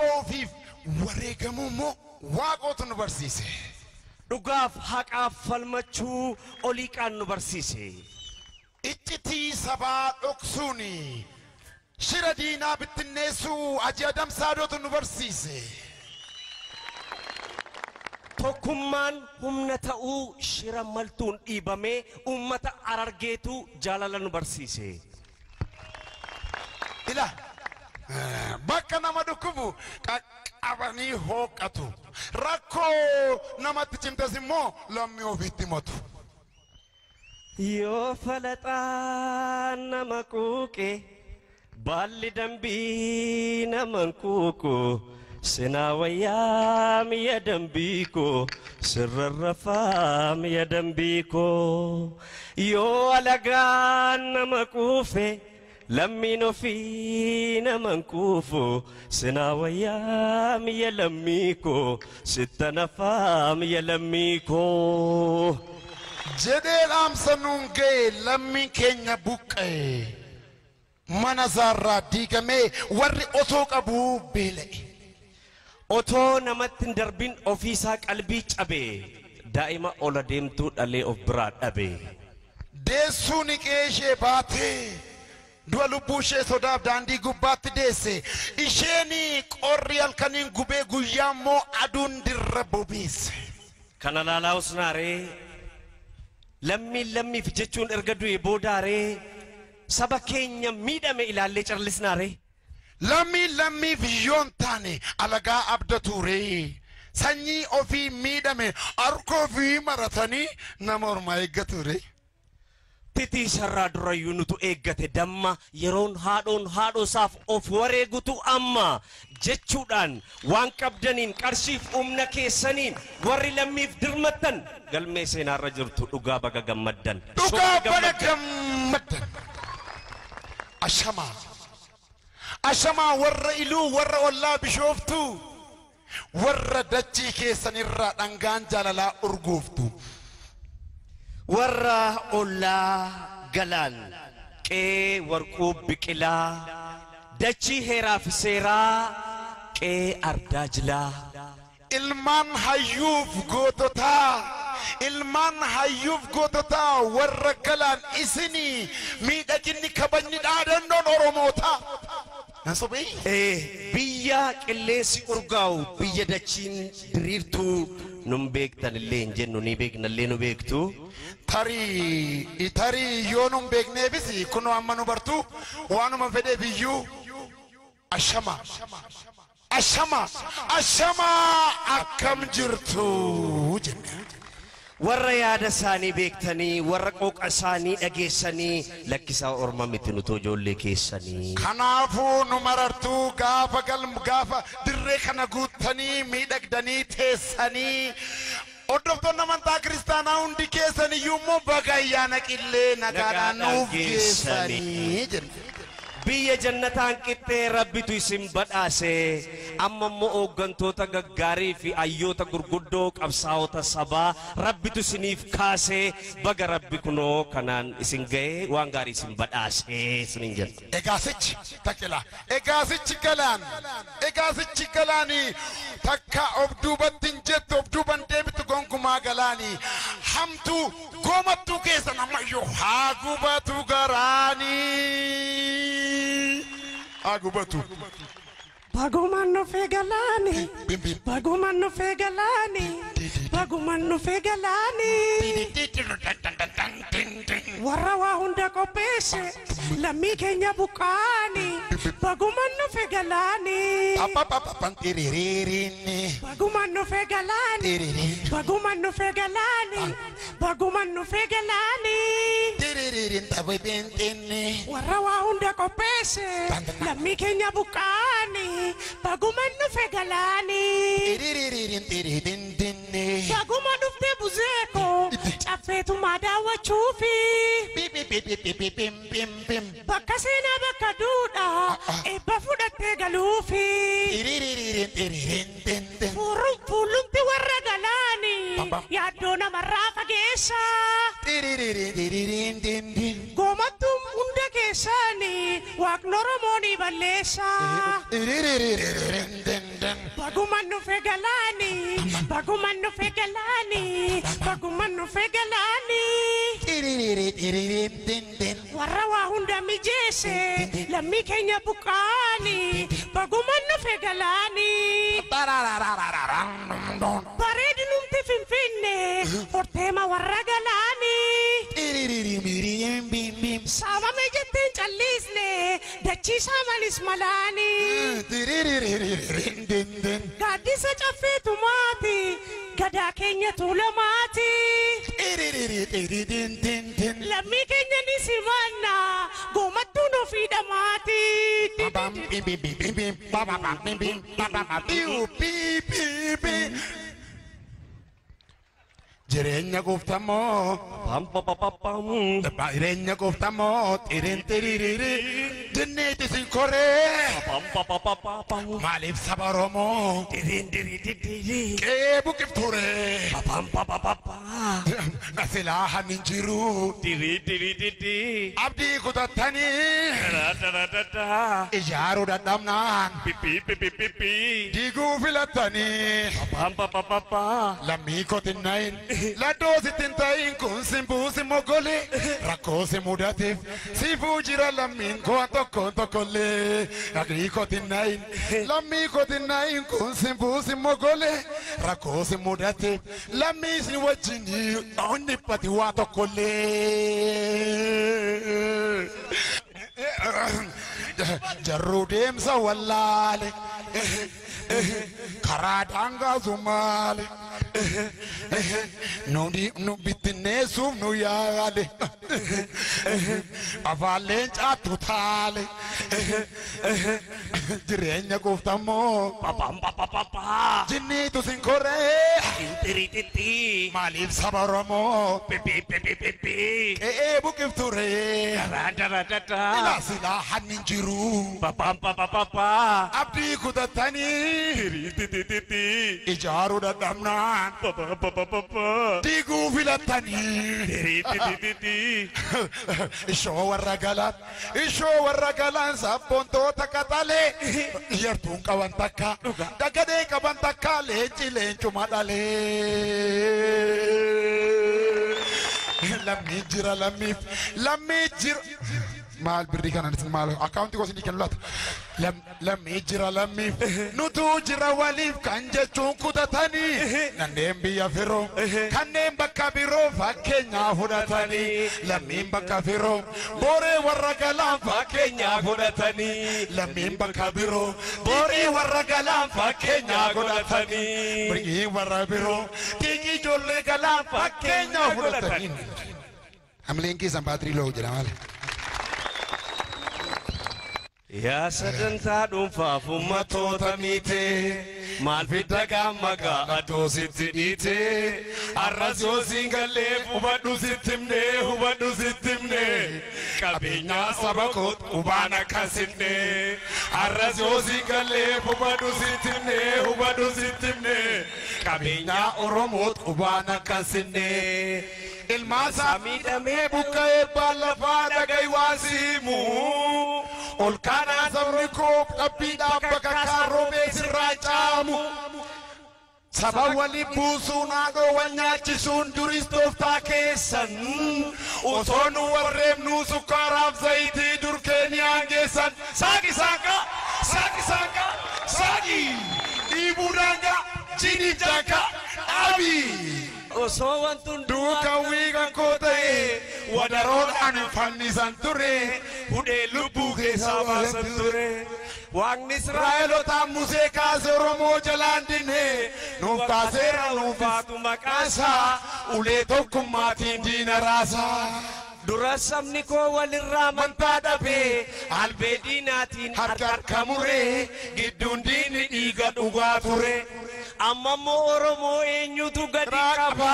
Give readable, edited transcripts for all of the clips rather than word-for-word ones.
saboofif wareegamumo waaqotu nu barsiise dhugaaf haqaaf falmachuu oliiqaan nu barsiise iccitii sabaa dhoksuuni shira diinaa bittinneessuu ajii adamsaadootu nu barsiise tokkummaan humna ta'uu shira maltuun dhiibamee ummata arargeetu jaalala nu barsiise ila bakka nama dhukubu qaqqabanii hooqatu rakkoo namatti cimtas immoo lammii ofiitti motu yoo falaxaan nama quuqe baalli dambii naman quuqu sinawayam ya dambiko sirrarrafam ya dambiko yo alagan namakufe lamino fi namankufu sinawayam ya lamiko sitanafam ya lamiko jedel amsanunge lammi kenya buqqe manazarra digame warri oto qabu bele oto namattin darbin ofisa qalbii cabe daa'ima ola deemtu dhalee of biraa dhabe deessuuni qeeshee baate du'a lubbuushee sodaaf daandii gubbaatti deesse isheeni qorri halkaniin gubee guyyaammoo aduun dirra bobeesse kana laalaa usnaaree lammiif jechuun erga du'e boodaaree saba keenya miidhame ilaallee callisnaaree lammi viyoontane alagaa abdature sanyi ofi miidhame arko fi maratani nama orma eeggature titi sharraa durayyuu nutu eeggate damma yeroon haadhoo saaf of wareegutu amma jechuudhaan waan qabdaniin qarshiif umna keessaniin warri lammiif dirmattan galmee seenaarra jirtu dhugaa baga gammaddan ashama warra ilu warra olla bishoftu warra dachi keessanirra dhangaan jaalala urgooftu warra olla galaan qee warquu biqilaa dachi heeraaf seeraa qee ardaajilaa ilmaan hayyuuf gootota warra galaan isini miidhaginni kabajni dhaadannoon oromoota biyya qilleensi urgaa'u biyya dachiin diriirtuu nun beektan illee hin jennu ni beeknallee nu beektu tarii yoo nun beekneefis kun amma nu bartu waanuma fedhee biyyuu ashama akkam jirtu jenna warra yaada isaanii beektanii warra qooqa isaanii dhageessanii lakkisaa orma miti nutu ijoollee keessanii kanaafuu nu marartuu gaafa dirree kana guuttanii miidhagdanii teessanii hordoftoonni amantaa kiristaanaa hundi keessaniyyuu immoo baga ayyaana qillee nagaadhaan nuuf geessanii jenna biyya jannataan qixxee rabbitu isin badhaase amma immoo hooggantoota gaggaarii fi ayyoota gurguddoo qabsaa'ota sabaa rabbitu isiniif kaase baga rabbi kunoo kanaan isin ga'ee waan gaarii isin badhaase isinin jedha egaasichi takkila egaasichi galaanii takka of duubattiin jettu of duuban deebitu gonkumaa galaanii hamtu goomattuu keessan ammayyoo haa gubatu garaanii agubatu baguman no fegalani warra waa hunda qopheesse lammii keenya buqqaani baguman no fegalani baguman no fegalani warra waa hunda qopheesse lammii keenya buqqaani baguman no fegalani baguman dufte buzeko chaffetu madawa chufi bakka seenaa bakka duudha ebba fudhatte galuufi fuulumti warra galaani yaaddoo namarraa fageessa goomattuun hunda keessaani waaqni Oromoon balleessa Bagumanu fegalani, bagumanu fegalani, bagumanu fegalani. Warra wa hunda mijese, lammi Kenya bukani, bagumanu fegalani. Paredi numti finfinne, ortema warra galani. Sama mejetten challisne, dachi samanis malani. Gadisa chaffetu mati, gada Kenya tulamati. Lammi Kenya nisimanna, gomattu no fidamati. Jirenya guftamo, jirenya guftamo, tirintiriri, dineti sinkore, malif sabaromo, tirintiriri, kebukifture, nasilaha ninjiru, tirintiriri, abdi kutatani, ijaru dadamnan, digu filatani, lamiko tinain. La dosi tintain kun simbu simogole rakose mudatif sifu jira lamin ko tokole agriko tinain lamiko tinain kun simbu simogole rakose mudatif lamis ni wajini onni pati wa tokole jarudem sa wallale karadanga zumale no bitne sum no yale avalen atutale direnya guftamo papa jinni tu sinkore intirititi malif sabaromo pipi bukifture ila silahan ninjiru papa abdi kudatani ijaru dadamna digu filatani isho warragalan sabonto takatale yertun kawantaka dagade kawantaka lechi madale lammi jira mal birri kana mal account ko sini kan lot lam ijra lam nutu jira walif kanje chunku datani nanembi ya fero kanem bakabiro fakenya hudatani lamim bakafiro bore waragala fakenya hudatani lamim bakabiro bore waragala fakenya hudatani birgi warabiro tigi jolle gala fakenya hudatani amlenki sambatri lo jira Ya sadantaa dhuunfaa fummattoota miite maal fidda gammagaa adoo sitti dhiite arras yoo siin gallee hubadhu sittimne qabeenyaa saba koot qubaan akkasinne arras yoo siin gallee hubadhu sittimne qabeenyaa Oromoot qubaan akkasinne ilmaasa miidhamee buqqa'ee baallafaa dhaga'i waasiimu ol kaanaa sabni koo dhabbiidhaan bakka kaarromee sirraa caamu saba wali buusuun haadhoo wal nyaachisuun duris tooftaa keessan osoo nu warreebnuu sukkaaraaf zayitii dur keenyaan geessan saaqi dhiibuudhaanga jini jaaka dhaabii osoo wantun duuka wiigan koo ta'e wadaroodhaan fannisan ture hudhee lubbuu keessaa baasan ture waaqni Israa'elootaan Musee kaase Oromoo jalaan dinne nuuf kaaseera nuuf baatu maqaasaa ulee tokkummaatiin diina raasaa dura sabni koo walirraa amantaa dhabee albee diinaatiin harka muree gidduun diinni dhiiga dhugaa ture amammo Oromoo eenyutu gadi qaba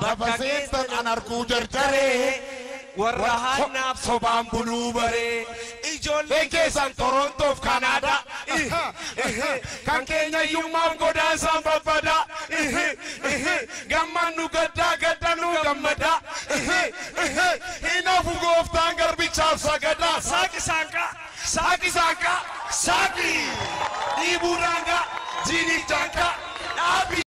bakka keessan an arkuu jarjaree warra hannaaf sobaan buluu baree ijoolleen keessan Torontoof Kanaadaa kan keenya iyyummaaf godaansaan babbadaa gammannu gaddannu gammada hinaafu gooftaan garbichaaf sagadaa saaqi dhiibuudhaanga jini Janka